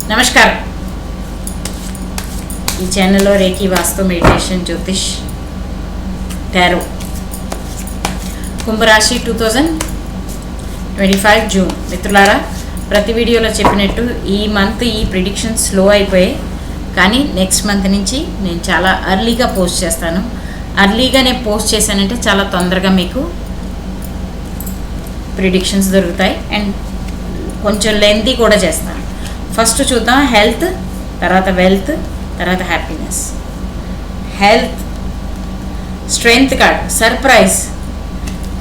నమస్కారం. ఈ ఛానల్లో రేఖీ వాస్తు మెడిటేషన్ జ్యోతిష్ టారో కుంభరాశి 2025 జూన్. మిత్రులారా, ప్రతి వీడియోలో చెప్పినట్టు ఈ మంత్ ఈ ప్రిడిక్షన్స్ స్లో అయిపోయాయి, కానీ నెక్స్ట్ మంత్ నుంచి నేను చాలా అర్లీగా పోస్ట్ చేస్తాను. అర్లీగానే పోస్ట్ చేశానంటే చాలా తొందరగా మీకు ప్రిడిక్షన్స్ దొరుకుతాయి అండ్ కొంచెం లెంతీ కూడా చేస్తాను. ఫస్ట్ చూద్దాం హెల్త్, తర్వాత వెల్త్, తర్వాత happiness. Health, strength card, surprise,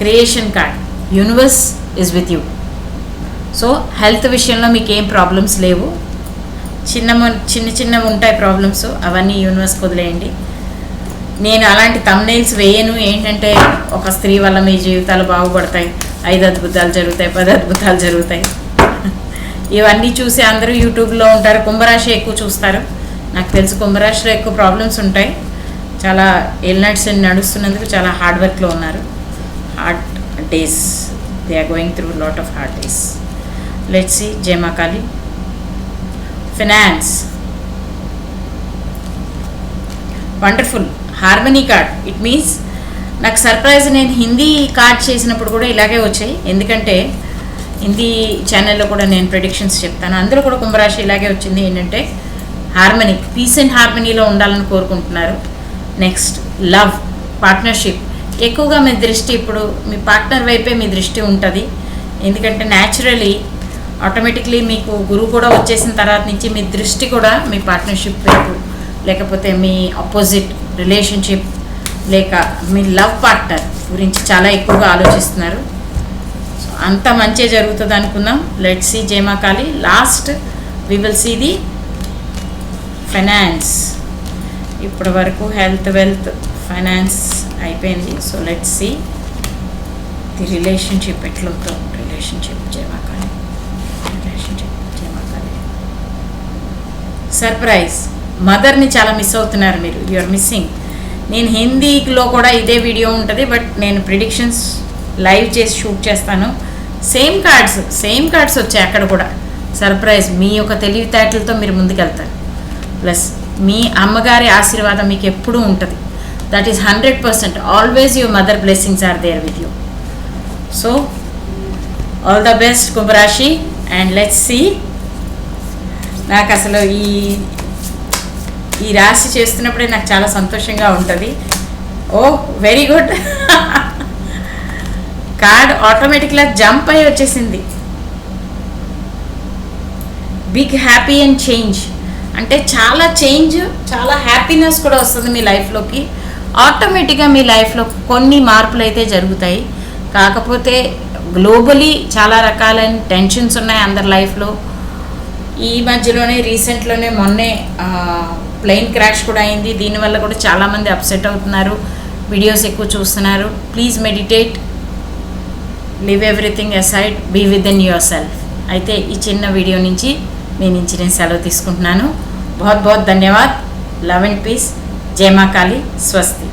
creation card, universe is with you. So health విషయంలో మీకు ఏం ప్రాబ్లమ్స్ లేవు. చిన్న ఉంటాయి ప్రాబ్లమ్స్, అవన్నీ యూనివర్స్కి వదిలేయండి. నేను అలాంటి థంబ్నెయిల్స్ వేయను. ఏంటంటే ఒక స్త్రీ వల్ల మీ జీవితాలు బాగుపడతాయి, 5 అద్భుతాలు జరుగుతాయి, 10 అద్భుతాలు జరుగుతాయి, ఇవన్నీ చూసి అందరూ యూట్యూబ్లో ఉంటారు. కుంభరాశి ఎక్కువ చూస్తారు. నాకు తెలుసు కుంభరాశిలో ఎక్కువ ప్రాబ్లమ్స్ ఉంటాయి. చాలా ఎల్నట్స్ నడుస్తున్నందుకు చాలా హార్డ్ వర్క్లో ఉన్నారు. Hard days, they are going through lot of hard days. Let's see Jai Maa Kali. Finance, wonderful. Harmony card, it means నాకు సర్ప్రైజ్. నేను హిందీ కార్డ్ చేసినప్పుడు కూడా ఇలాగే వచ్చాయి, ఎందుకంటే హిందీ ఛానల్లో కూడా నేను ప్రెడిక్షన్స్ చెప్తాను, అందులో కూడా కుంభరాశి ఇలాగే వచ్చింది. ఏంటంటే హార్మనీ, పీస్ అండ్ హార్మనీలో ఉండాలని కోరుకుంటున్నారు. Next love, partnership. ఎక్కువగా మీ దృష్టి ఇప్పుడు మీ పార్ట్నర్ వైపే మీ దృష్టి ఉంటుంది. ఎందుకంటే న్యాచురలీ ఆటోమేటిక్లీ మీకు గురువు కూడా వచ్చేసిన తర్వాత నుంచి మీ దృష్టి కూడా మీ పార్ట్నర్షిప్ వైపు, లేకపోతే మీ ఆపోజిట్ రిలేషన్షిప్, లేక మీ లవ్ పార్ట్నర్ గురించి చాలా ఎక్కువగా ఆలోచిస్తున్నారు. సో అంత మంచి జరుగుతుంది అనుకుందాం. Let's see Jai Maa Kali. Last we will see the finance. ఇప్పటి వరకు హెల్త్, వెల్త్, ఫైనాన్స్ అయిపోయింది. So let's see the relationship ఎట్లుందో. Relationship Jai Maa Kali, relationship Jai Maa Kali. Surprise, మదర్ని చాలా మిస్ అవుతున్నారు మీరు. You are missing. నేను హిందీలో కూడా ఇదే వీడియో ఉంటుంది, బట్ నేను ప్రిడిక్షన్స్ లైవ్ చేసి షూట్ చేస్తాను. సేమ్ కార్డ్స్ వచ్చాయి అక్కడ కూడా. సర్ప్రైజ్, మీ యొక్క తెలివితేటలతో మీరు ముందుకెళ్తారు. ప్లస్ మీ అమ్మగారి ఆశీర్వాదం మీకు ఎప్పుడూ ఉంటుంది. That is 100%. Always your mother blessings are there with you. So all the best కుంభరాశి. And let's see. నాకు అసలు ఈ రాశి చేస్తున్నప్పుడే నాకు చాలా సంతోషంగా ఉంటుంది. Oh very good. కార్డ్ ఆటోమేటిక్గా జంప్ అయ్యి వచ్చేసింది. Big happy and change. అంటే చాలా చేంజ్, చాలా హ్యాపీనెస్ కూడా వస్తుంది మీ లైఫ్లోకి. ఆటోమేటిక్గా మీ లైఫ్లో కొన్ని మార్పులు అయితే జరుగుతాయి. కాకపోతే గ్లోబలీ చాలా రకాలైన టెన్షన్స్ ఉన్నాయి అందరి లైఫ్లో. ఈ మధ్యలోనే రీసెంట్లోనే మొన్నే ప్లేన్ క్రాష్ కూడా అయింది. దీనివల్ల కూడా చాలామంది అప్సెట్ అవుతున్నారు, వీడియోస్ ఎక్కువ చూస్తున్నారు. Please meditate, leave everything aside, be within yourself. అయితే ఈ చిన్న వీడియో నుంచి నేను సెలవు తీసుకుంటున్నాను. बहुत बहुत धन्यवाद. Love and peace. जय मां काली. स्वस्ति.